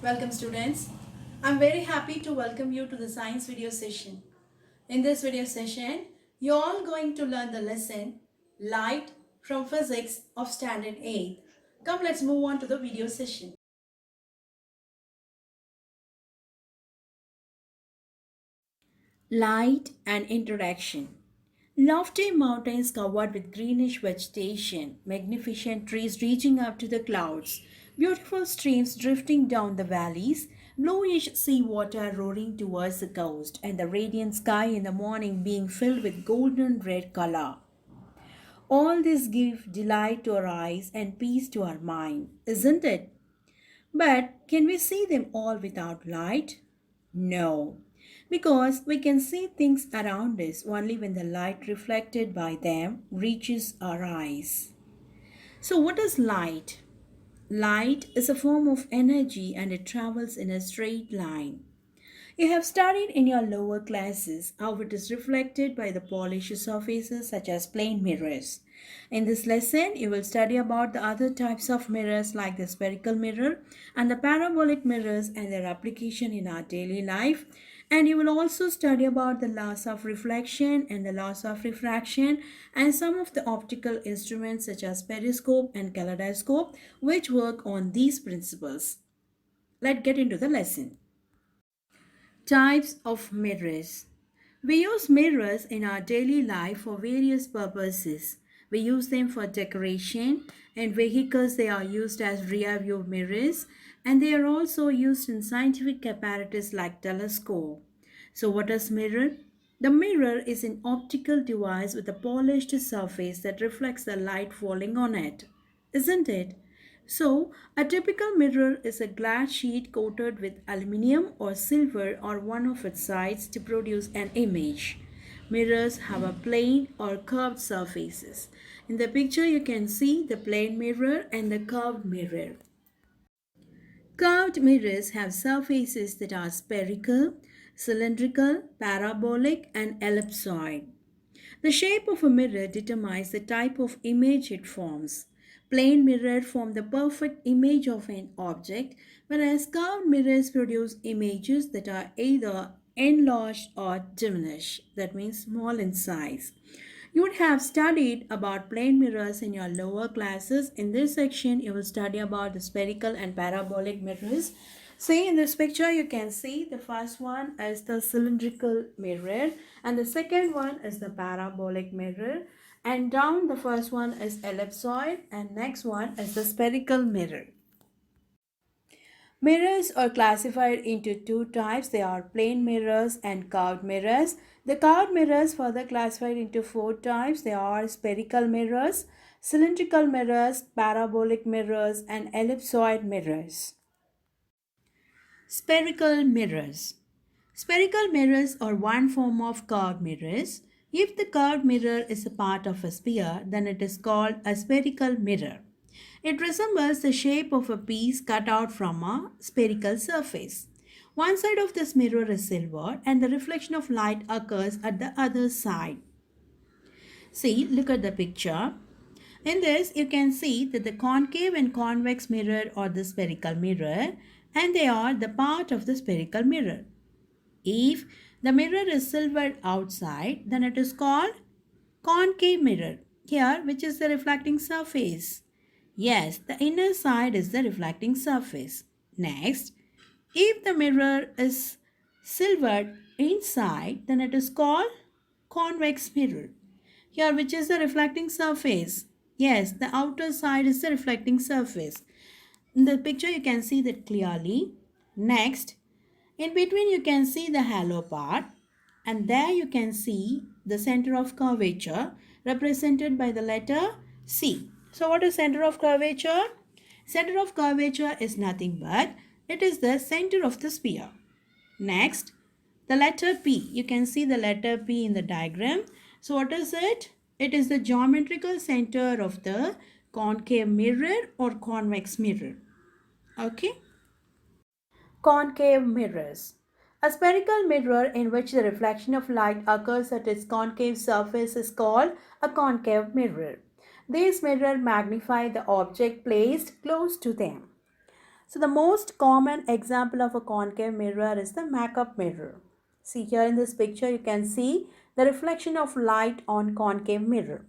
Welcome students. I'm very happy to welcome you to the science video session. In this video session, you're all going to learn the lesson Light from Physics of Standard 8. Come, let's move on to the video session. Light and interaction. Lofty mountains covered with greenish vegetation, magnificent trees reaching up to the clouds, beautiful streams drifting down the valleys, bluish sea water roaring towards the coast, and the radiant sky in the morning being filled with golden red color. All this give delight to our eyes and peace to our mind, isn't it? But can we see them all without light? No, because we can see things around us only when the light reflected by them reaches our eyes. So, what is light? Light is a form of energy and it travels in a straight line. You have studied in your lower classes how it is reflected by the polished surfaces such as plane mirrors. In this lesson, you will study about the other types of mirrors like the spherical mirror and the parabolic mirrors and their application in our daily life. And you will also study about the laws of reflection and the laws of refraction and some of the optical instruments such as periscope and kaleidoscope which work on these principles. Let's get into the lesson. Types of mirrors. We use mirrors in our daily life for various purposes. We use them for decoration. In vehicles, they are used as rear view mirrors, and they are also used in scientific apparatus like telescope. So, what is mirror? The mirror is an optical device with a polished surface that reflects the light falling on it, isn't it? So, a typical mirror is a glass sheet coated with aluminium or silver or one of its sides to produce an image. Mirrors have a plane or curved surfaces. In the picture, you can see the plane mirror and the curved mirror. Curved mirrors have surfaces that are spherical, cylindrical, parabolic, and ellipsoid. The shape of a mirror determines the type of image it forms. Plane mirrors form the perfect image of an object, whereas curved mirrors produce images that are either enlarged or diminished, that means small in size. You would have studied about plane mirrors in your lower classes. In this section, you will study about the spherical and parabolic mirrors. See in this picture, you can see the first one is the cylindrical mirror and the second one is the parabolic mirror. And down the first one is ellipsoid and next one is the spherical mirror. Mirrors are classified into two types. They are plane mirrors and curved mirrors. The curved mirrors further classified into four types. They are spherical mirrors, cylindrical mirrors, parabolic mirrors, and ellipsoid mirrors. Spherical mirrors. Spherical mirrors are one form of curved mirrors. If the curved mirror is a part of a sphere, then it is called a spherical mirror. It resembles the shape of a piece cut out from a spherical surface. One side of this mirror is silver and the reflection of light occurs at the other side. See, look at the picture. In this, you can see that the concave and convex mirror are the spherical mirror and they are the part of the spherical mirror. If the mirror is silvered outside, then it is called concave mirror. Here, which is the reflecting surface? Yes, the inner side is the reflecting surface. Next, if the mirror is silvered inside, then it is called convex mirror. Here, which is the reflecting surface? Yes, the outer side is the reflecting surface. In the picture, you can see that clearly. Next, in between, you can see the halo part, and there you can see the center of curvature represented by the letter C. So, what is center of curvature? Center of curvature is nothing but it is the center of the sphere. Next, the letter P. You can see the letter P in the diagram. So what is it? It is the geometrical center of the concave mirror or convex mirror. Okay. Concave mirrors. A spherical mirror in which the reflection of light occurs at its concave surface is called a concave mirror. These mirrors magnify the object placed close to them. So the most common example of a concave mirror is the makeup mirror. See here in this picture you can see the reflection of light on concave mirror.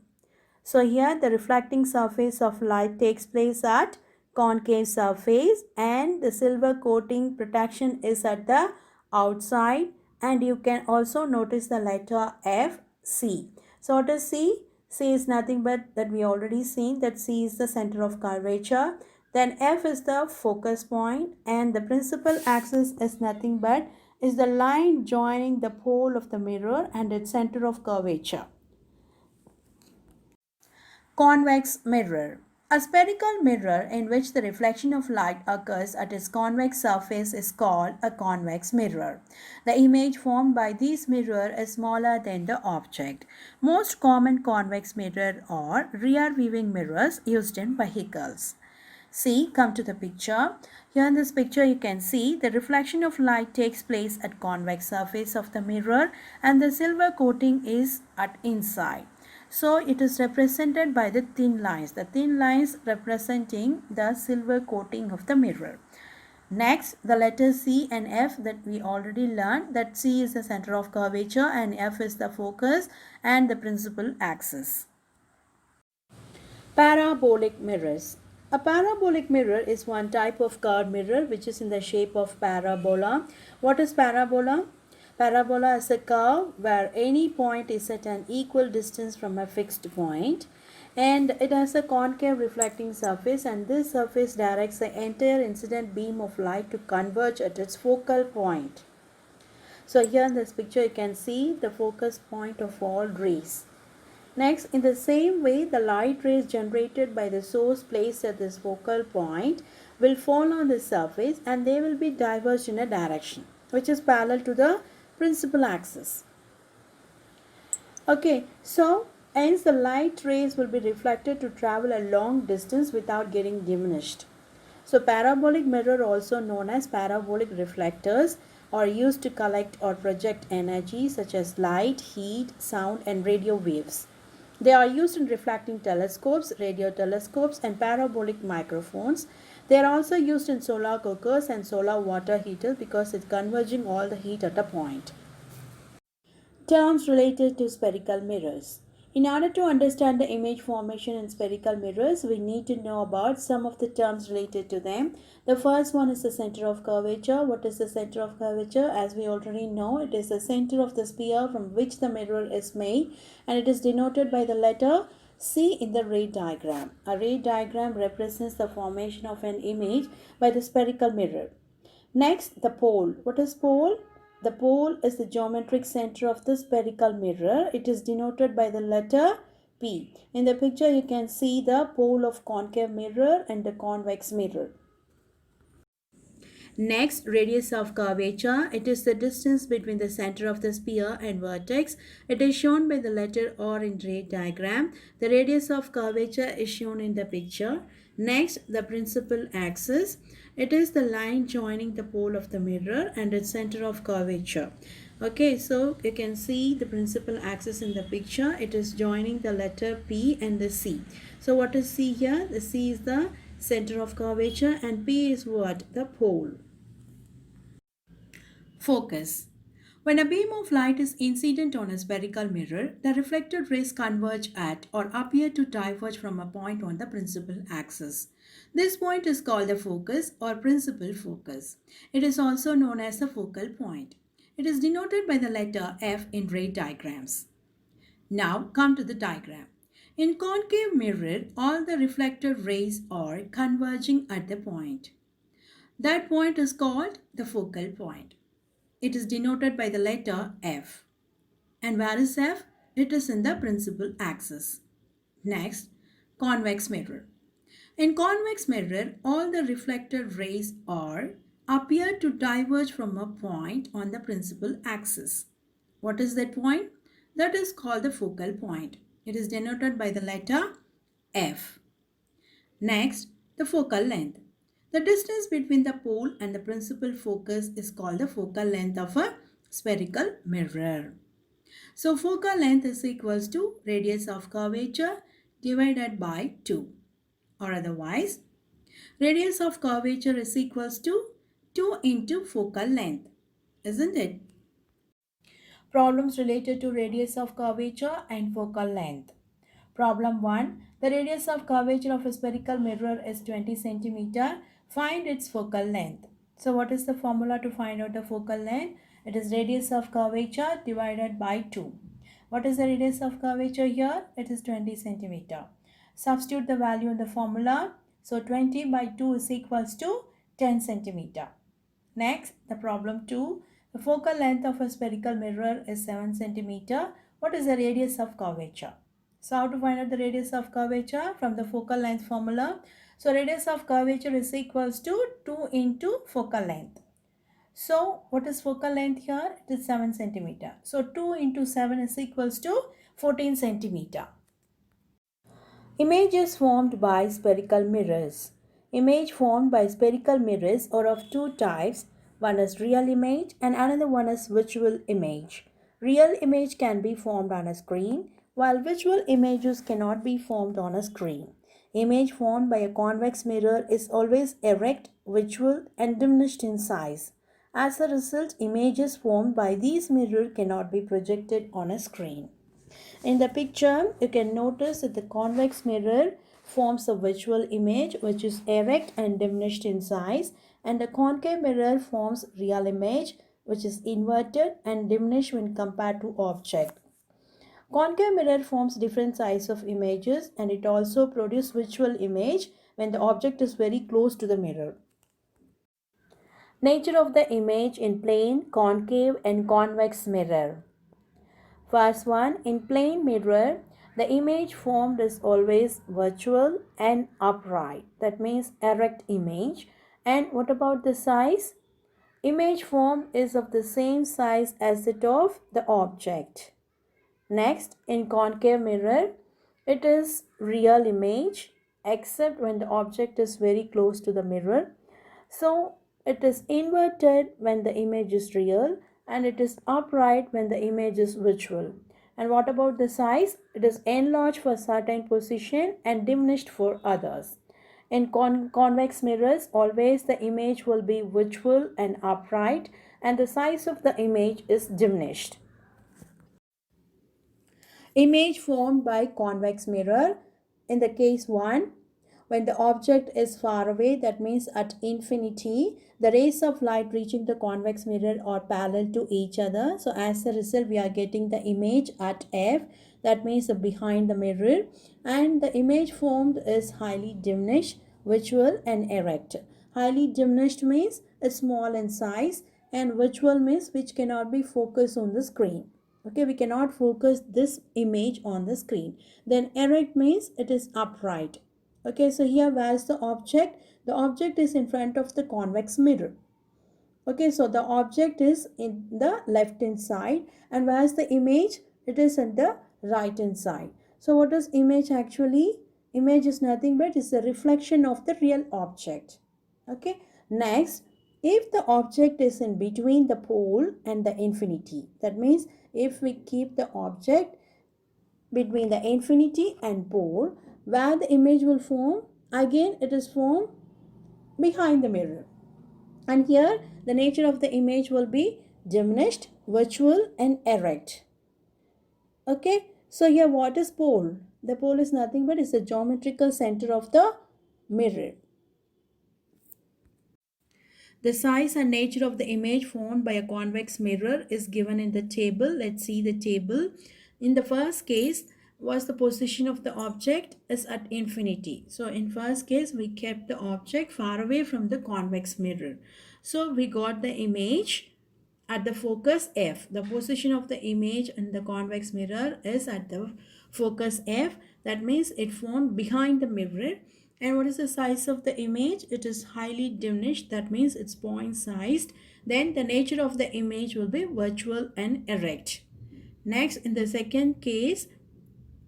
So here the reflecting surface of light takes place at concave surface and the silver coating protection is at the outside, and you can also notice the letter F, C. So what is C? C is nothing but that we already seen that C is the center of curvature. Then F is the focus point and the principal axis is nothing but is the line joining the pole of the mirror and its center of curvature. Convex mirror. A spherical mirror in which the reflection of light occurs at its convex surface is called a convex mirror. The image formed by this mirror is smaller than the object. Most common convex mirrors are rear viewing mirrors used in vehicles. See, come to the picture. Here in this picture you can see the reflection of light takes place at convex surface of the mirror and the silver coating is at inside. So it is represented by the thin lines representing the silver coating of the mirror. Next, the letters C and F that we already learned, that C is the center of curvature and F is the focus and the principal axis. Parabolic mirrors. A parabolic mirror is one type of curved mirror which is in the shape of parabola. What is parabola? Parabola is a curve where any point is at an equal distance from a fixed point, and it has a concave reflecting surface, and this surface directs the entire incident beam of light to converge at its focal point. So here in this picture you can see the focus point of all rays. Next, in the same way, the light rays generated by the source placed at this focal point will fall on the surface and they will be diverged in a direction which is parallel to the principal axis. Okay, so hence the light rays will be reflected to travel a long distance without getting diminished. So parabolic mirror, also known as parabolic reflectors, are used to collect or project energy such as light, heat, sound and radio waves. They are used in refracting telescopes, radio telescopes and parabolic microphones. They are also used in solar cookers and solar water heaters because it's converging all the heat at a point. Terms related to spherical mirrors. In order to understand the image formation in spherical mirrors, we need to know about some of the terms related to them. The first one is the center of curvature. What is the center of curvature? As we already know, it is the center of the sphere from which the mirror is made, and it is denoted by the letter C in the ray diagram. A ray diagram represents the formation of an image by the spherical mirror. Next, the pole. What is pole? The pole is the geometric center of the spherical mirror. It is denoted by the letter P. In the picture, you can see the pole of concave mirror and the convex mirror. Next, radius of curvature. It is the distance between the center of the sphere and vertex. It is shown by the letter R in ray diagram. The radius of curvature is shown in the picture. Next, the principal axis. It is the line joining the pole of the mirror and its center of curvature. Okay, so you can see the principal axis in the picture. It is joining the letter P and the C. So what is C here? The C is the center of curvature and P is what? The pole. Focus. When a beam of light is incident on a spherical mirror, the reflected rays converge at or appear to diverge from a point on the principal axis. This point is called the focus or principal focus. It is also known as the focal point. It is denoted by the letter F in ray diagrams. Now come to the diagram. In concave mirror, all the reflected rays are converging at the point. That point is called the focal point. It is denoted by the letter F. And where is F? It is in the principal axis. Next, convex mirror. In convex mirror, all the reflected rays appear to diverge from a point on the principal axis. What is that point? That is called the focal point. It is denoted by the letter F. Next, the focal length. The distance between the pole and the principal focus is called the focal length of a spherical mirror. So focal length is equals to radius of curvature divided by 2, or otherwise Radius of curvature is equals to 2 into focal length, isn't it? Problems related to radius of curvature and focal length. Problem 1. The radius of curvature of a spherical mirror is 20 centimeter. Find its focal length. So what is the formula to find out the focal length? It is radius of curvature divided by 2. What is the radius of curvature here? It is 20 centimeter. Substitute the value in the formula. So 20 by 2 is equals to 10 centimeter. Next, the problem 2. The focal length of a spherical mirror is 7 centimeter. What is the radius of curvature? So how to find out the radius of curvature from the focal length formula? So radius of curvature is equals to 2 into focal length. So what is focal length here? It is 7 centimeter. So 2 into 7 is equals to 14 centimeter. Images formed by spherical mirrors. Image formed by spherical mirrors are of two types. One is real image and another one is visual image. Real image can be formed on a screen, while visual images cannot be formed on a screen. Image formed by a convex mirror is always erect, visual, and diminished in size. As a result, images formed by these mirrors cannot be projected on a screen. In the picture, you can notice that the convex mirror forms a visual image which is erect and diminished in size, and the concave mirror forms real image which is inverted and diminished when compared to object. Concave mirror forms different size of images, and it also produces visual image when the object is very close to the mirror. Nature of the image in plane, concave and convex mirror. First one, in plane mirror, the image formed is always virtual and upright. That means erect image. And what about the size? Image formed is of the same size as that of the object. Next, in concave mirror, it is real image except when the object is very close to the mirror. So it is inverted when the image is real and it is upright when the image is visual. And what about the size? It is enlarged for certain position and diminished for others. In convex mirrors, always the image will be visual and upright and the size of the image is diminished. Image formed by convex mirror. In the case 1, when the object is far away, that means at infinity, the rays of light reaching the convex mirror are parallel to each other. So as a result, we are getting the image at F, that means behind the mirror, and the image formed is highly diminished, visual and erect. Highly diminished means it's small in size, and visual means which cannot be focused on the screen. Okay, we cannot focus this image on the screen. Then erect means it is upright. Okay, so here where is the object? The object is in front of the convex mirror. Okay, so the object is in the left hand side, and where is the image? It is at the right hand side. So what is image actually? Image is nothing but it's a reflection of the real object. Okay, next, if the object is in between the pole and the infinity, that means if we keep the object between the infinity and pole, where the image will form, again it is formed behind the mirror. And here the nature of the image will be diminished, virtual and erect. Okay, so here what is pole? The pole is nothing but it's the geometrical center of the mirror. The size and nature of the image formed by a convex mirror is given in the table. Let's see the table. In the first case, was the position of the object is at infinity. So in first case, we kept the object far away from the convex mirror. So we got the image at the focus F. The position of the image in the convex mirror is at the focus F. That means it formed behind the mirror. And what is the size of the image? It is highly diminished. That means it's point sized. Then the nature of the image will be virtual and erect. Next, in the second case,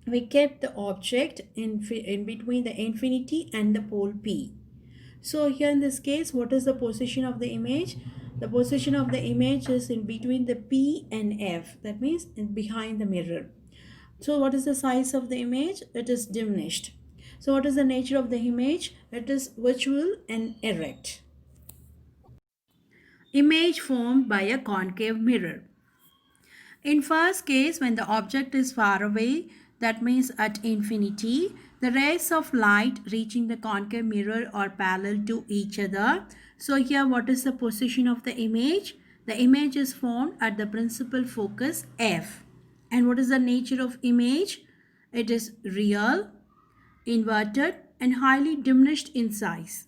we kept the object in between the infinity and the pole P. So here in this case, what is the position of the image? The position of the image is in between the P and F. That means behind the mirror. So what is the size of the image? It is diminished. So what is the nature of the image? It is virtual and erect. Image formed by a concave mirror. In first case, when the object is far away, that means at infinity, the rays of light reaching the concave mirror are parallel to each other. So here what is the position of the image? The image is formed at the principal focus F. And what is the nature of image? It is real, inverted and highly diminished in size.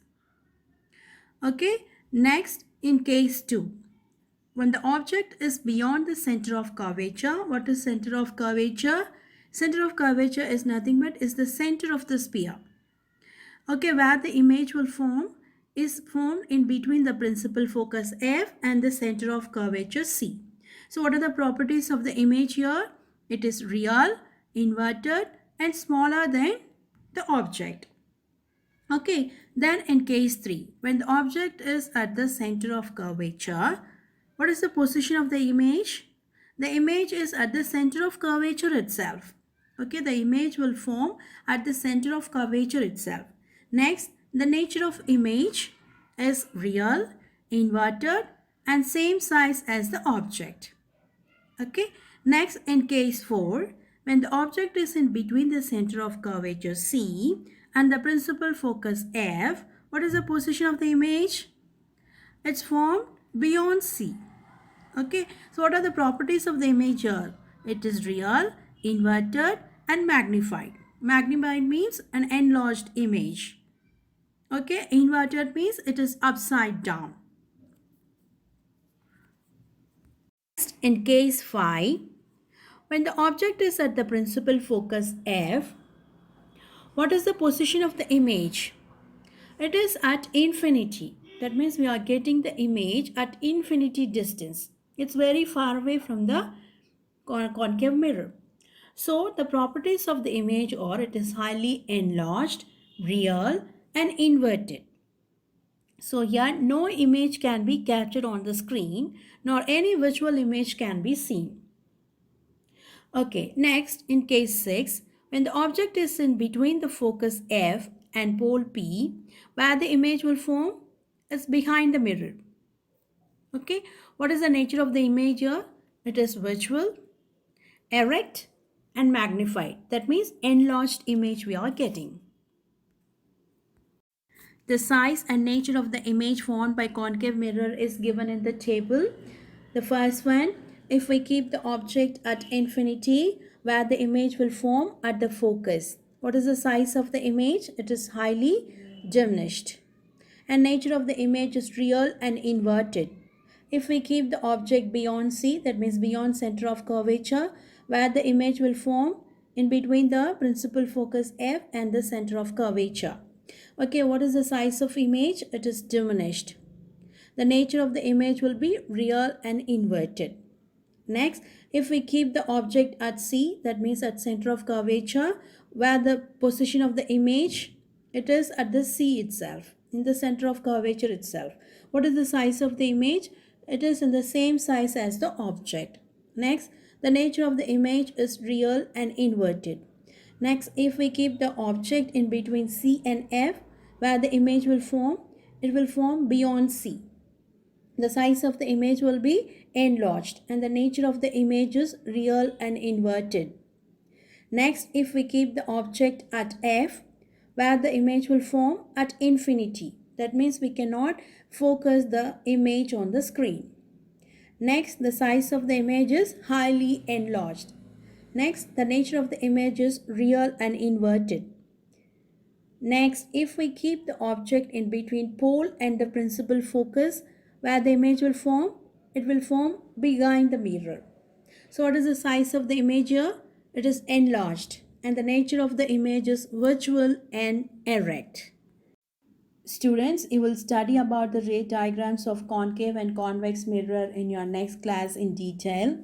Okay, next in case 2. When the object is beyond the center of curvature, what is center of curvature? Center of curvature is nothing but is the center of the sphere. Okay, where the image will form is formed in between the principal focus F and the center of curvature C. So what are the properties of the image here? It is real, inverted and smaller than the object. Okay, then in case 3, when the object is at the center of curvature, what is the position of the image? The image is at the center of curvature itself. Okay, the image will form at the center of curvature itself. Next, the nature of image is real, inverted and same size as the object. Okay, next in case 4, when the object is in between the center of curvature C and the principal focus F, what is the position of the image? It's formed beyond C. Okay, so what are the properties of the image here? It is real, inverted and magnified. Magnified means an enlarged image. Okay, inverted means it is upside down. Next, in case 5, when the object is at the principal focus F, what is the position of the image? It is at infinity. That means we are getting the image at infinity distance. It's very far away from the concave mirror. So the properties of the image are it is highly enlarged, real and inverted. So here no image can be captured on the screen nor any visual image can be seen. Okay, next in case 6, when the object is in between the focus F and pole P, where the image will form is behind the mirror. Okay, what is the nature of the image here? It is visual, erect and magnified. That means enlarged image we are getting. The size and nature of the image formed by concave mirror is given in the table. The first one, if we keep the object at infinity, where the image will form at the focus. What is the size of the image? It is highly diminished. And nature of the image is real and inverted. If we keep the object beyond C, that means beyond center of curvature, where the image will form in between the principal focus F and the center of curvature. Okay, what is the size of image? It is diminished. The nature of the image will be real and inverted. Next, if we keep the object at C, that means at center of curvature, where the position of the image, it is at the C itself, in the center of curvature itself. What is the size of the image? It is in the same size as the object. Next, the nature of the image is real and inverted. Next, if we keep the object in between C and F, where the image will form, it will form beyond C. The size of the image will be enlarged and the nature of the image is real and inverted. Next, if we keep the object at F, where the image will form at infinity. That means we cannot focus the image on the screen. Next, the size of the image is highly enlarged. Next, the nature of the image is real and inverted. Next, if we keep the object in between pole and the principal focus, where the image will form, it will form behind the mirror. So what is the size of the image here? It is enlarged and the nature of the image is virtual and erect. Students, you will study about the ray diagrams of concave and convex mirror in your next class in detail.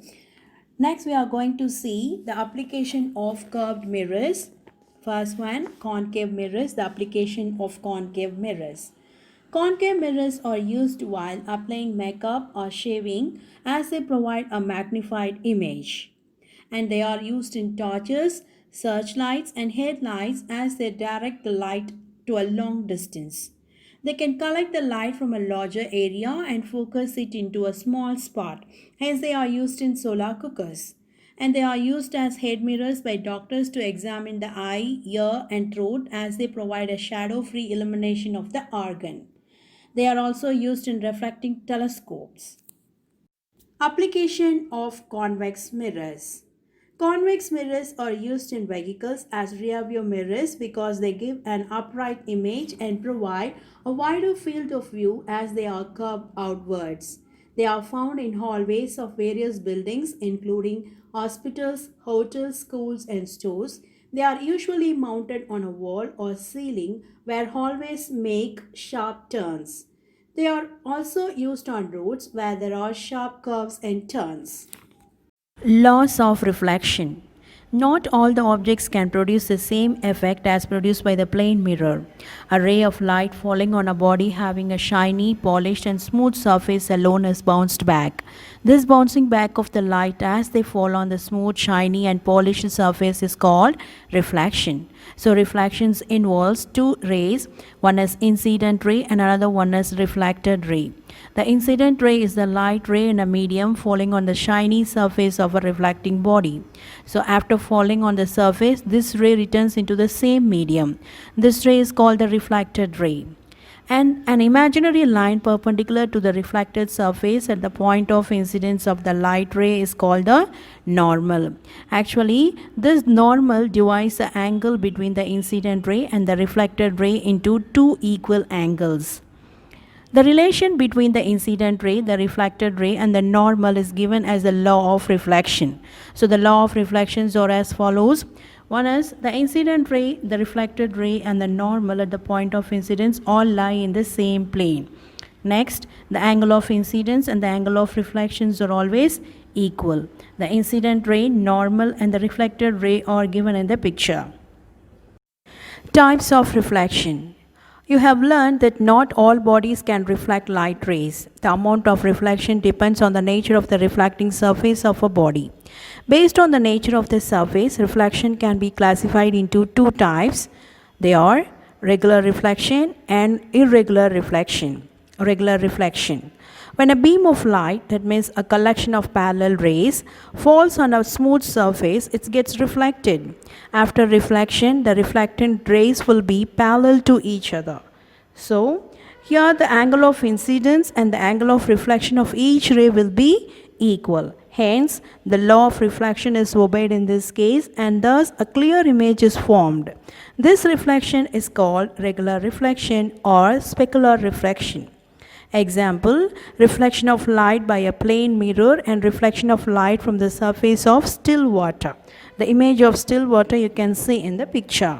Next, we are going to see the application of curved mirrors. First one, concave mirrors, the application of concave mirrors. Concave mirrors are used while applying makeup or shaving as they provide a magnified image. And they are used in torches, searchlights, and headlights as they direct the light to a long distance. They can collect the light from a larger area and focus it into a small spot, hence, they are used in solar cookers. And they are used as head mirrors by doctors to examine the eye, ear, and throat as they provide a shadow free illumination of the organ. They are also used in refracting telescopes. Application of convex mirrors. Convex mirrors are used in vehicles as rearview mirrors because they give an upright image and provide a wider field of view as they are curved outwards. They are found in hallways of various buildings, including hospitals, hotels, schools, and stores. They are usually mounted on a wall or ceiling where hallways make sharp turns. They are also used on roads where there are sharp curves and turns. Laws of reflection. Not all the objects can produce the same effect as produced by the plane mirror. A ray of light falling on a body having a shiny, polished, and smooth surface alone is bounced back. This bouncing back of the light as they fall on the smooth, shiny, and polished surface is called reflection. So, reflections involves two rays, one is incident ray and another one is reflected ray. The incident ray is the light ray in a medium falling on the shiny surface of a reflecting body. So after falling on the surface, this ray returns into the same medium. This ray is called the reflected ray. And an imaginary line perpendicular to the reflected surface at the point of incidence of the light ray is called the normal. Actually, this normal divides the angle between the incident ray and the reflected ray into two equal angles. The relation between the incident ray, the reflected ray, and the normal is given as the law of reflection. So the law of reflections are as follows. One is the incident ray, the reflected ray, and the normal at the point of incidence all lie in the same plane. Next, the angle of incidence and the angle of reflections are always equal. The incident ray, normal, and the reflected ray are given in the picture. Types of reflection. You have learned that not all bodies can reflect light rays. The amount of reflection depends on the nature of the reflecting surface of a body. Based on the nature of the surface, reflection can be classified into two types. They are regular reflection and irregular reflection. Regular reflection. When a beam of light, that means a collection of parallel rays, falls on a smooth surface, it gets reflected. After reflection, the reflectant rays will be parallel to each other. So, here the angle of incidence and the angle of reflection of each ray will be equal. Hence, the law of reflection is obeyed in this case and thus a clear image is formed. This reflection is called regular reflection or specular reflection. Example, reflection of light by a plane mirror and reflection of light from the surface of still water. The image of still water you can see in the picture.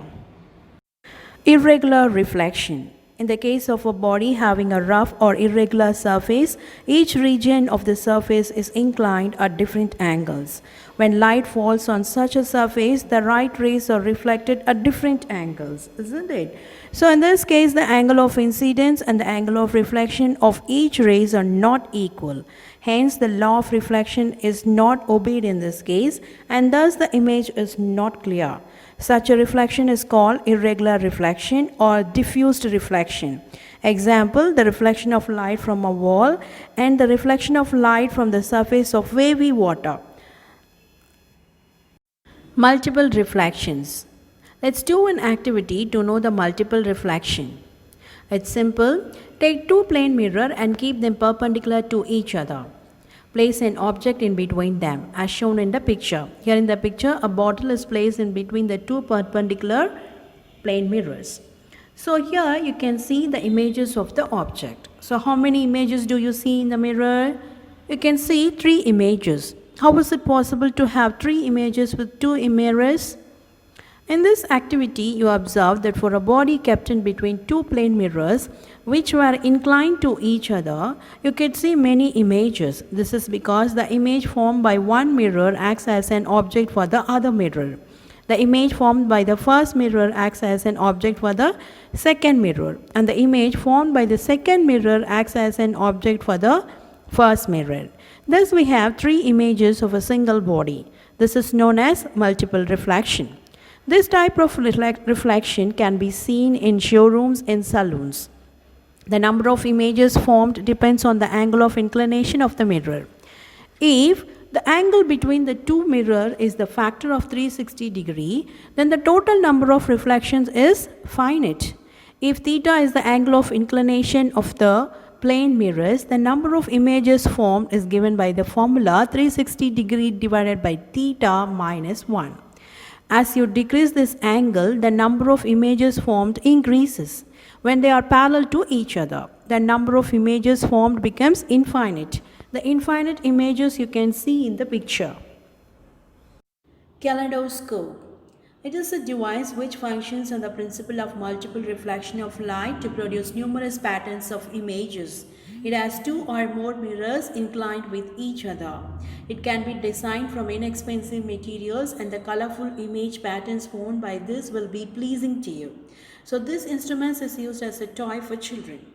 Irregular reflection. In the case of a body having a rough or irregular surface, each region of the surface is inclined at different angles. When light falls on such a surface, the light rays are reflected at different angles, isn't it? So in this case, the angle of incidence and the angle of reflection of each rays are not equal. Hence, the law of reflection is not obeyed in this case, and thus the image is not clear. Such a reflection is called irregular reflection or diffused reflection. Example, the reflection of light from a wall and the reflection of light from the surface of wavy water. Multiple reflections. Let's do an activity to know the multiple reflection. It's simple. Take two plane mirror and keep them perpendicular to each other. Place an object in between them as shown in the picture. Here in the picture, a bottle is placed in between the two perpendicular plane mirrors. So here you can see the images of the object. So how many images do you see in the mirror? You can see 3 images. How is it possible to have 3 images with 2 mirrors? In this activity, you observe that for a body kept in between 2 plane mirrors, which were inclined to each other, you can see many images. This is because the image formed by one mirror acts as an object for the other mirror. The image formed by the first mirror acts as an object for the second mirror, and the image formed by the second mirror acts as an object for the first mirror. Thus, we have 3 images of a single body. This is known as multiple reflection. This type of reflection can be seen in showrooms and saloons. The number of images formed depends on the angle of inclination of the mirror. If the angle between the two mirrors is the factor of 360 degree, then the total number of reflections is finite. If theta is the angle of inclination of the plane mirrors, the number of images formed is given by the formula 360 degree divided by theta minus 1. As you decrease this angle, the number of images formed increases. When they are parallel to each other, the number of images formed becomes infinite. The infinite images you can see in the picture. Kaleidoscope. It is a device which functions on the principle of multiple reflection of light to produce numerous patterns of images. It has two or more mirrors inclined with each other. It can be designed from inexpensive materials and the colorful image patterns formed by this will be pleasing to you. So this instrument is used as a toy for children.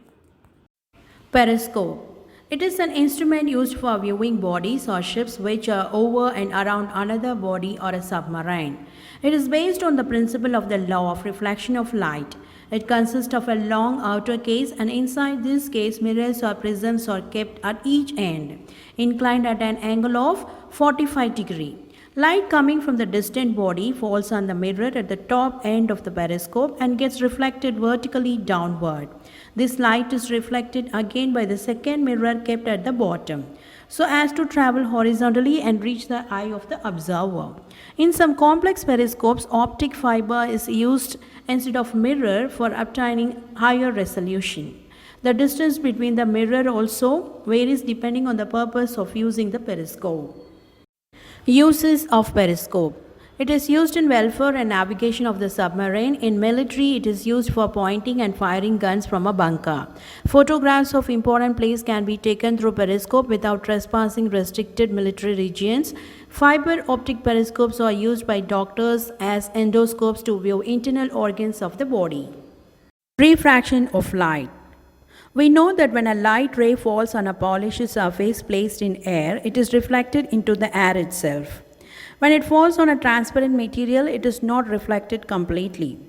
Periscope. It is an instrument used for viewing bodies or ships which are over and around another body or a submarine. It is based on the principle of the law of reflection of light. It consists of a long outer case, and inside this case mirrors or prisms are kept at each end, inclined at an angle of 45 degrees. Light coming from the distant body falls on the mirror at the top end of the periscope and gets reflected vertically downward. This light is reflected again by the second mirror kept at the bottom, so as to travel horizontally and reach the eye of the observer. In some complex periscopes, optic fiber is used instead of mirror for obtaining higher resolution. The distance between the mirror also varies depending on the purpose of using the periscope. Uses of periscope. It is used in welfare and navigation of the submarine. In military, it is used for pointing and firing guns from a bunker. Photographs of important places can be taken through periscope without trespassing restricted military regions. Fiber optic periscopes are used by doctors as endoscopes to view internal organs of the body. Refraction of light. We know that when a light ray falls on a polished surface placed in air, it is reflected into the air itself. When it falls on a transparent material, it is not reflected completely.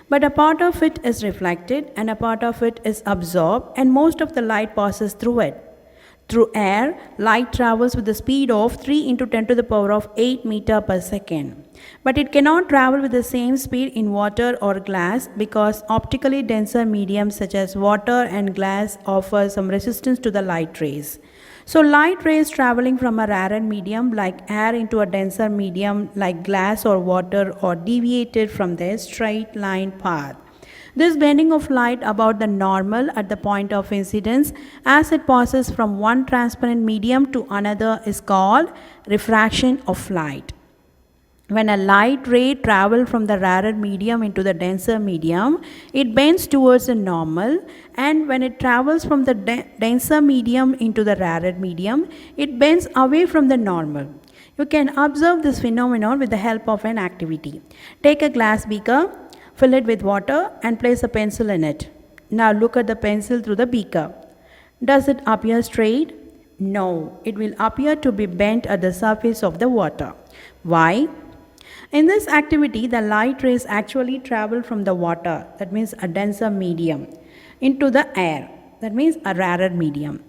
But a part of it is reflected and a part of it is absorbed, and most of the light passes through it. Through air, light travels with the speed of 3 into 10 to the power of 8 meter per second. But it cannot travel with the same speed in water or glass because optically denser mediums such as water and glass offer some resistance to the light rays. So light rays traveling from a rarer medium like air into a denser medium like glass or water are deviated from their straight line path. This bending of light about the normal at the point of incidence as it passes from one transparent medium to another is called refraction of light. When a light ray travels from the rarer medium into the denser medium, it bends towards the normal, and when it travels from the denser medium into the rarer medium, it bends away from the normal. You can observe this phenomenon with the help of an activity. Take a glass beaker, fill it with water and place a pencil in it. Now look at the pencil through the beaker. Does it appear straight? No, it will appear to be bent at the surface of the water. Why? In this activity, the light rays actually travel from the water, that means a denser medium, into the air, that means a rarer medium.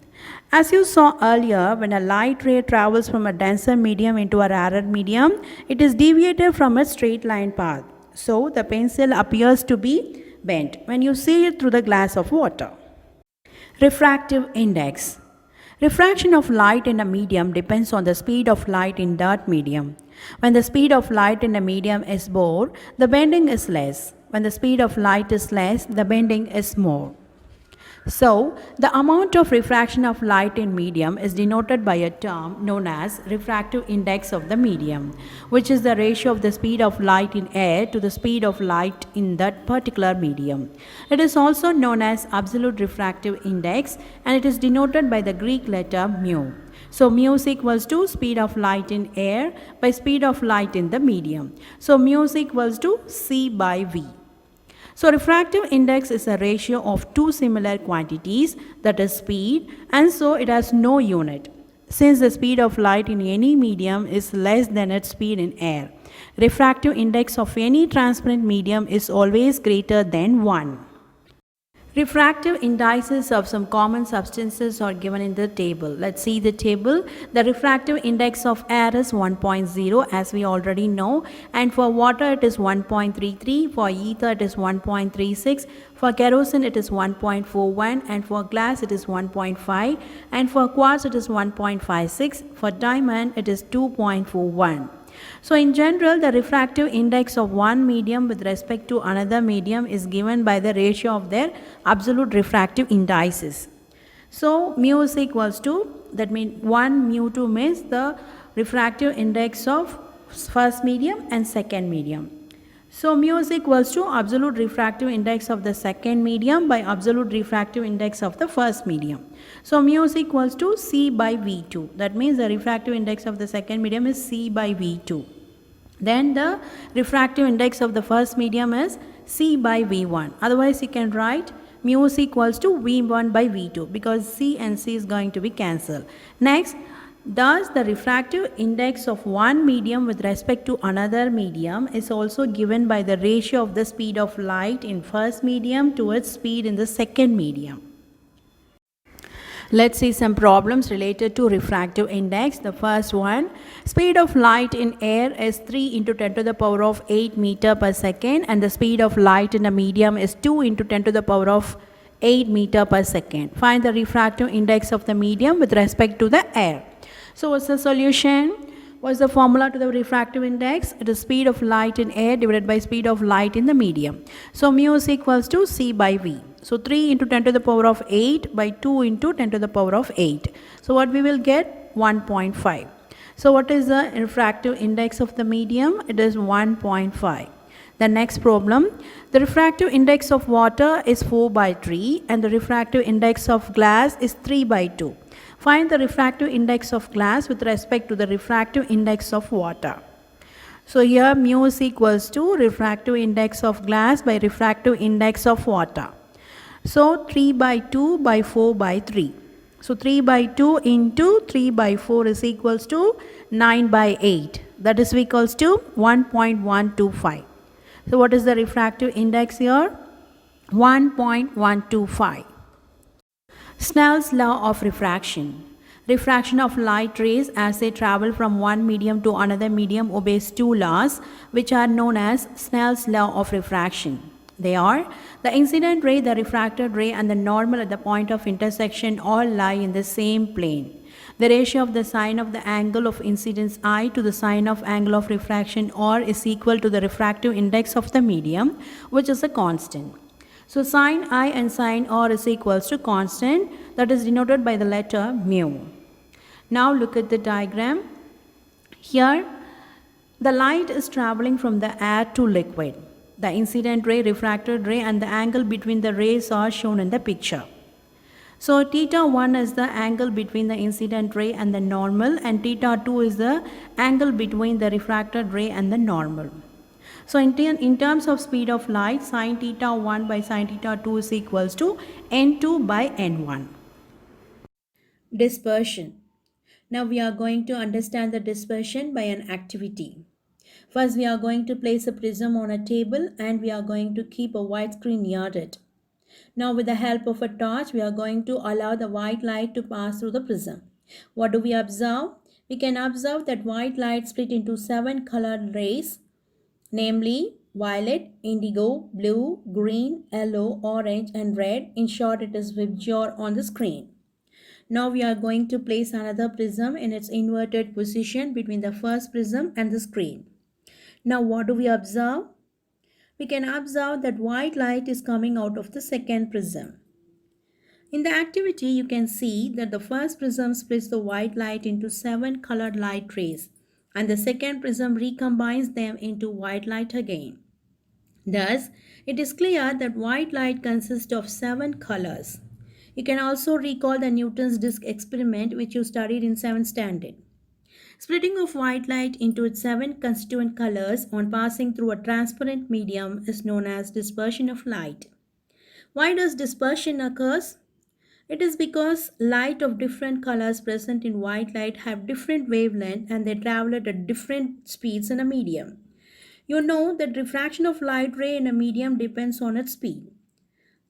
As you saw earlier, when a light ray travels from a denser medium into a rarer medium, it is deviated from a straight line path. So the pencil appears to be bent when you see it through the glass of water. Refractive index. Refraction of light in a medium depends on the speed of light in that medium. When the speed of light in a medium is more, the bending is less. When the speed of light is less, the bending is more. So, the amount of refraction of light in medium is denoted by a term known as refractive index of the medium, which is the ratio of the speed of light in air to the speed of light in that particular medium. It is also known as absolute refractive index, and it is denoted by the Greek letter mu. So, mu is equals to speed of light in air by speed of light in the medium. So, mu is equals to C by V. So, refractive index is a ratio of two similar quantities, that is speed, and so it has no unit. Since the speed of light in any medium is less than its speed in air, Refractive index of any transparent medium is always greater than 1. Refractive indices of some common substances are given in the table. Let's see the table. The refractive index of air is 1.0 as we already know, and for water it is 1.33, for ether it is 1.36, for kerosene it is 1.41, and for glass it is 1.5, and for quartz it is 1.56, for diamond it is 2.41. So in general, the refractive index of one medium with respect to another medium is given by the ratio of their absolute refractive indices. So mu is equals to, that means 1 mu2 means the refractive index of first medium and second medium. So mu is equals to absolute refractive index of the second medium by absolute refractive index of the first medium. So mu is equals to C by V2. That means the refractive index of the second medium is C by V2. Then the refractive index of the first medium is C by V1. Otherwise you can write mu is equals to V1 by V2 because C and C is going to be cancelled. Next, thus, the refractive index of one medium with respect to another medium is also given by the ratio of the speed of light in first medium to its speed in the second medium. Let's see some problems related to refractive index. The first one, speed of light in air is 3 into 10 to the power of 8 meter per second, and the speed of light in a medium is 2 into 10 to the power of 8 meter per second. Find the refractive index of the medium with respect to the air. So what's the solution? What's the formula to the refractive index? It is speed of light in air divided by speed of light in the medium. So mu is equals to C by V. So 3 into 10 to the power of 8 by 2 into 10 to the power of 8. So what we will get? 1.5. So what is the refractive index of the medium? It is 1.5. The next problem, the refractive index of water is 4 by 3 and the refractive index of glass is 3 by 2. Find the refractive index of glass with respect to the refractive index of water. So here mu is equals to refractive index of glass by refractive index of water. So 3 by 2 by 4 by 3. So 3 by 2 into 3 by 4 is equals to 9 by 8. That is equals to 1.125. So what is the refractive index here? 1.125. Snell's law of refraction. Refraction of light rays as they travel from one medium to another medium obeys two laws which are known as Snell's law of refraction. They are the incident ray, the refracted ray and the normal at the point of intersection all lie in the same plane. The ratio of the sine of the angle of incidence I to the sine of angle of refraction R is equal to the refractive index of the medium, which is a constant. So sine I and sine R is equals to constant, that is denoted by the letter mu. Now look at the diagram. Here the light is traveling from the air to liquid. The incident ray, refracted ray and the angle between the rays are shown in the picture. So theta 1 is the angle between the incident ray and the normal, and theta 2 is the angle between the refracted ray and the normal. So in terms of speed of light, sine theta 1 by sine theta 2 is equals to n2 by n1. Dispersion. Now we are going to understand the dispersion by an activity. First we are going to place a prism on a table and we are going to keep a white screen near it. Now with the help of a torch, we are going to allow the white light to pass through the prism. What do we observe? We can observe that white light split into 7 colored rays, namely violet, indigo, blue, green, yellow, orange and red. In short, it is VIBGYOR on the screen. Now we are going to place another prism in its inverted position between the first prism and the screen. Now what do we observe? We can observe that white light is coming out of the second prism. In the activity, you can see that the first prism splits the white light into 7 colored light rays and the second prism recombines them into white light again. Thus, it is clear that white light consists of 7 colors. You can also recall the Newton's disk experiment which you studied in 7th standard. Splitting of white light into its 7 constituent colors on passing through a transparent medium is known as dispersion of light. Why does dispersion occurs? It is because light of different colors present in white light have different wavelength and they travel at different speeds in a medium. You know that refraction of light ray in a medium depends on its speed.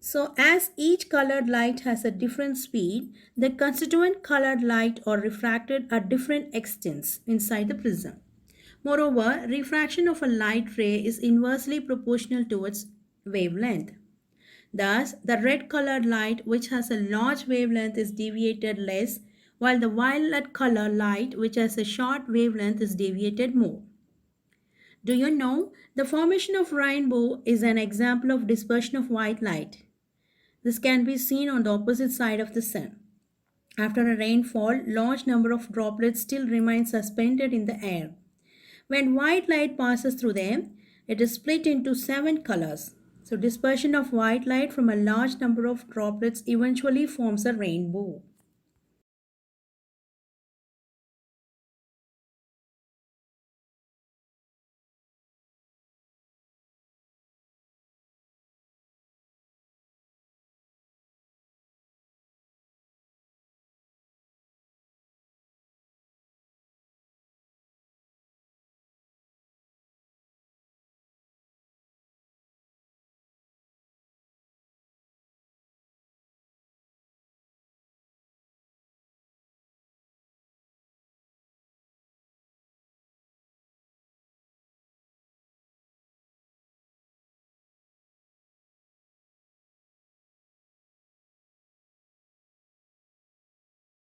So, as each colored light has a different speed, the constituent colored light are refracted at different extents inside the prism. Moreover, refraction of a light ray is inversely proportional to its wavelength. Thus, the red colored light, which has a large wavelength, is deviated less, while the violet colored light, which has a short wavelength, is deviated more. Do you know the formation of rainbow is an example of dispersion of white light? This can be seen on the opposite side of the sun. After a rainfall, large number of droplets still remain suspended in the air. When white light passes through them, it is split into 7 colors. So dispersion of white light from a large number of droplets eventually forms a rainbow.